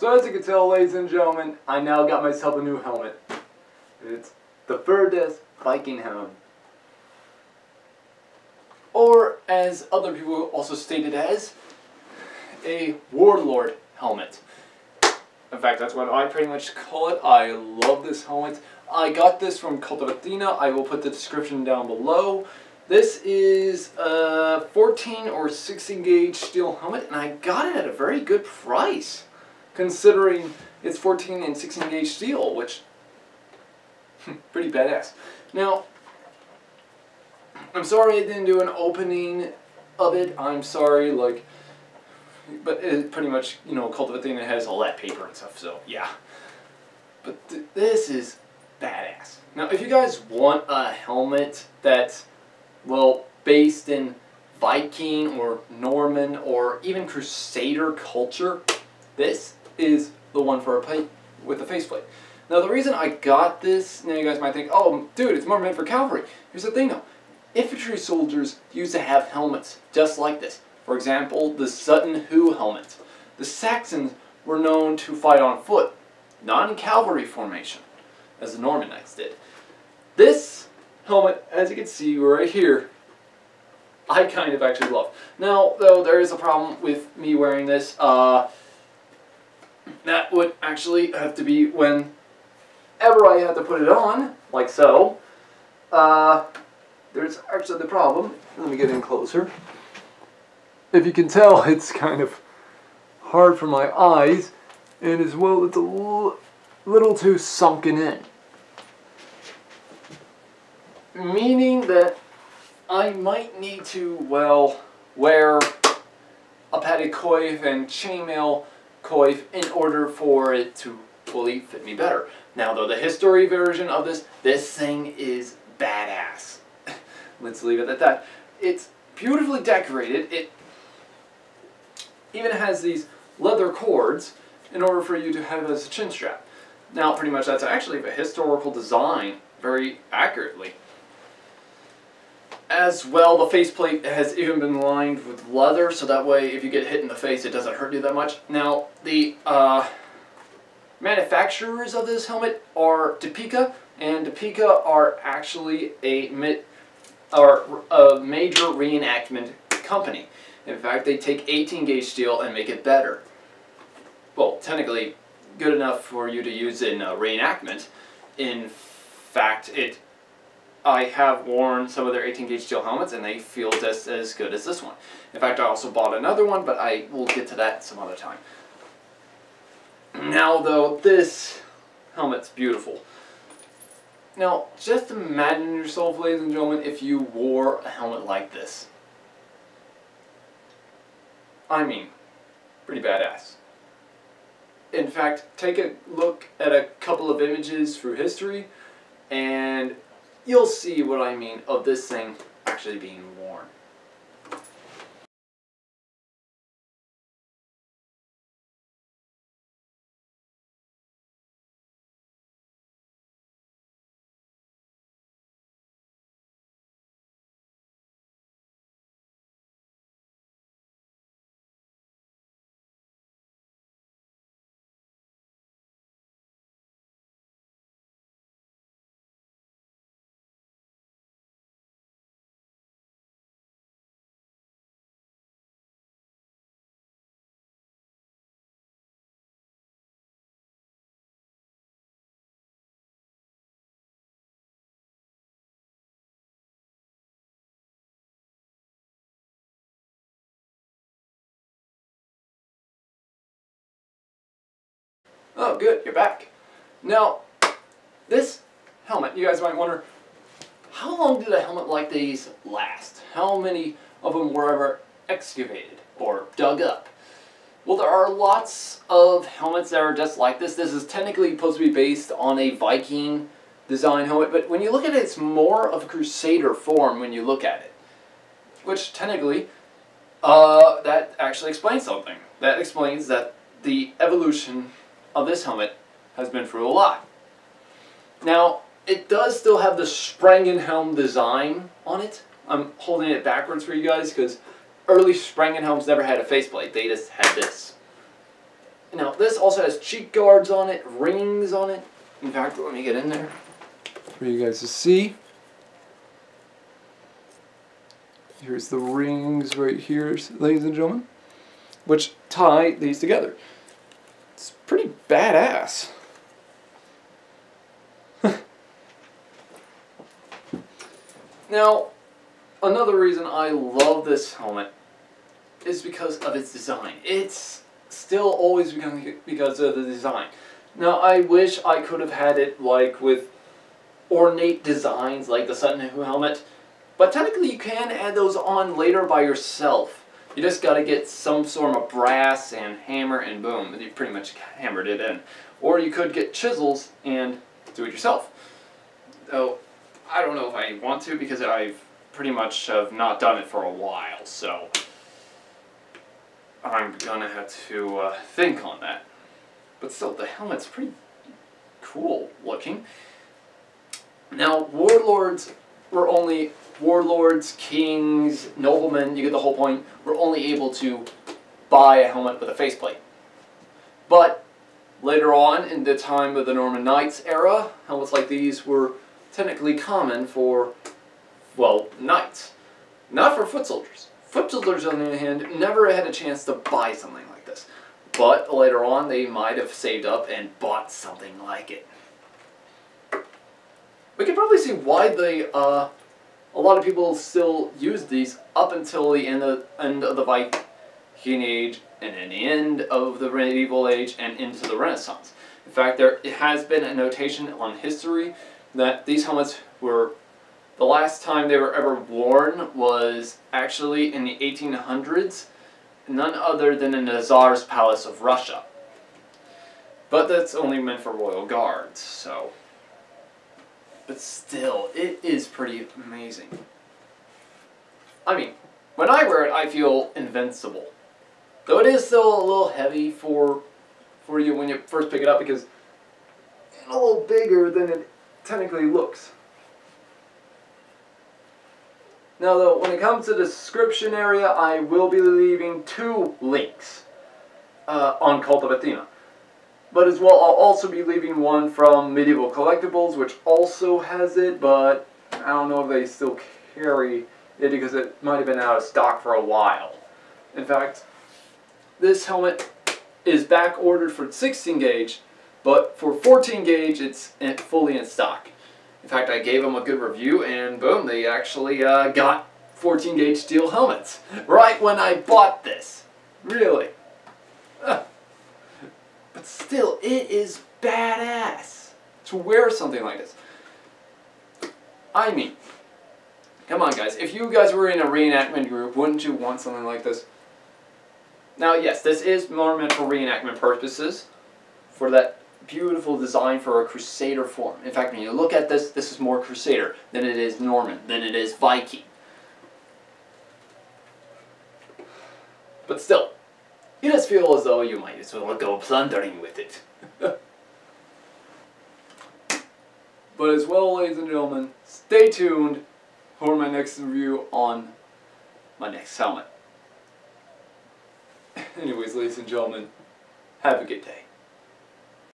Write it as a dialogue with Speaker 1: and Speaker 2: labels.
Speaker 1: So as you can tell, ladies and gentlemen, I now got myself a new helmet. It's the Furdess Viking Helm. Or, as other people also state it as, a Warlord helmet. In fact, that's what I pretty much call it. I love this helmet. I got this from Kult of Athena. I will put the description down below. This is a 14 or 16 gauge steel helmet, and I got it at a very good price, considering it's 14 and 16 gauge steel, which pretty badass. Now, I'm sorry I didn't do an opening of it. I'm sorry, but it pretty much, you know, Kult of Athena has all that paper and stuff, so yeah. But this is badass. Now, if you guys want a helmet that's, well, based in Viking or Norman or even Crusader culture, this is the one for a plate with a faceplate. Now, the reason I got this, now you guys might think, oh, dude, it's more meant for cavalry. Here's the thing, though. Infantry soldiers used to have helmets just like this. For example, the Sutton Hoo helmet. The Saxons were known to fight on foot, not in cavalry formation, as the Norman knights did. This helmet, as you can see right here, I kind of actually love. Now, though, there is a problem with me wearing this. That would actually have to be whenever I have to put it on, like so. There's actually the problem. Let me get in closer. If you can tell, it's kind of hard for my eyes, and as well, it's a little too sunken in. Meaning that I might need to, well, wear a padded coif and chainmail coif in order for it to fully fit me better. Now, though, the history version of this thing is badass. Let's leave it at that. It's beautifully decorated. It even has these leather cords in order for you to have it as a chin strap. Now, pretty much that's actually a historical design very accurately. As well, the faceplate has even been lined with leather, so that way if you get hit in the face, it doesn't hurt you that much. Now, the manufacturers of this helmet are Topeka, and Topeka are actually a major reenactment company. In fact, they take 18 gauge steel and make it better. Well, technically good enough for you to use in reenactment. In fact, I have worn some of their 18 gauge steel helmets and they feel just as good as this one. In fact, I also bought another one, but I will get to that some other time. Now, though, this helmet's beautiful. Now, just imagine yourself, ladies and gentlemen, if you wore a helmet like this. I mean, pretty badass. In fact, take a look at a couple of images through history, and you'll see what I mean of this thing actually being worn. Oh, good, you're back. Now, this helmet, you guys might wonder, how long did a helmet like these last? How many of them were ever excavated or dug up? Well, there are lots of helmets that are just like this. This is technically supposed to be based on a Viking design helmet, but when you look at it, it's more of a Crusader form when you look at it. Which, technically, that actually explains something. That explains that the evolution of this helmet has been through a lot. Now, it does still have the spangenhelm design on it. I'm holding it backwards for you guys because early spangenhelms never had a faceplate. They just had this. Now, this also has cheek guards on it, rings on it. In fact, let me get in there for you guys to see. Here's the rings right here, ladies and gentlemen, which tie these together. It's pretty badass. Now, another reason I love this helmet is because of its design. It's still always because of the design. Now, I wish I could have had it like with ornate designs like the Sutton Hoo helmet, but technically you can add those on later by yourself. You just gotta get some sort of brass and hammer and boom, and you pretty much hammered it in. Or you could get chisels and do it yourself. Though, I don't know if I want to because I've pretty much have not done it for a while, so I'm gonna have to think on that. But still, the helmet's pretty cool looking. Now, warlords were only warlords, kings, noblemen, you get the whole point, were only able to buy a helmet with a faceplate. But later on, in the time of the Norman Knights era, helmets like these were technically common for, well, knights. Not for foot soldiers. Foot soldiers, on the other hand, never had a chance to buy something like this. But later on, they might have saved up and bought something like it. We can probably see why a lot of people still use these up until the end of the Viking Age, and then the end of the medieval age, and into the Renaissance. In fact, there has been a notation on history that these helmets were, the last time they were ever worn was actually in the 1800s, none other than in the Tsar's palace of Russia. But that's only meant for royal guards, so. But still, it is pretty amazing. I mean, when I wear it, I feel invincible. Though it is still a little heavy for you when you first pick it up because it's a little bigger than it technically looks. Now though, when it comes to the description area, I will be leaving 2 links on Cult of Athena. But as well, I'll also be leaving one from Medieval Collectibles, which also has it, but I don't know if they still carry it because it might have been out of stock for a while. In fact, this helmet is back ordered for 16 gauge, but for 14 gauge, it's fully in stock. In fact, I gave them a good review, and boom, they actually got 14 gauge steel helmets right when I bought this. Really. But still, it is badass to wear something like this. I mean, come on guys, if you guys were in a reenactment group, wouldn't you want something like this? Now yes, this is more meant for reenactment purposes, for that beautiful design for a Crusader form. In fact, when you look at this, this is more Crusader than it is Norman, than it is Viking. But still, you just feel as though you might as well go plundering with it. But as well, ladies and gentlemen, stay tuned for my next review on my next helmet. Anyways, ladies and gentlemen, have a good day.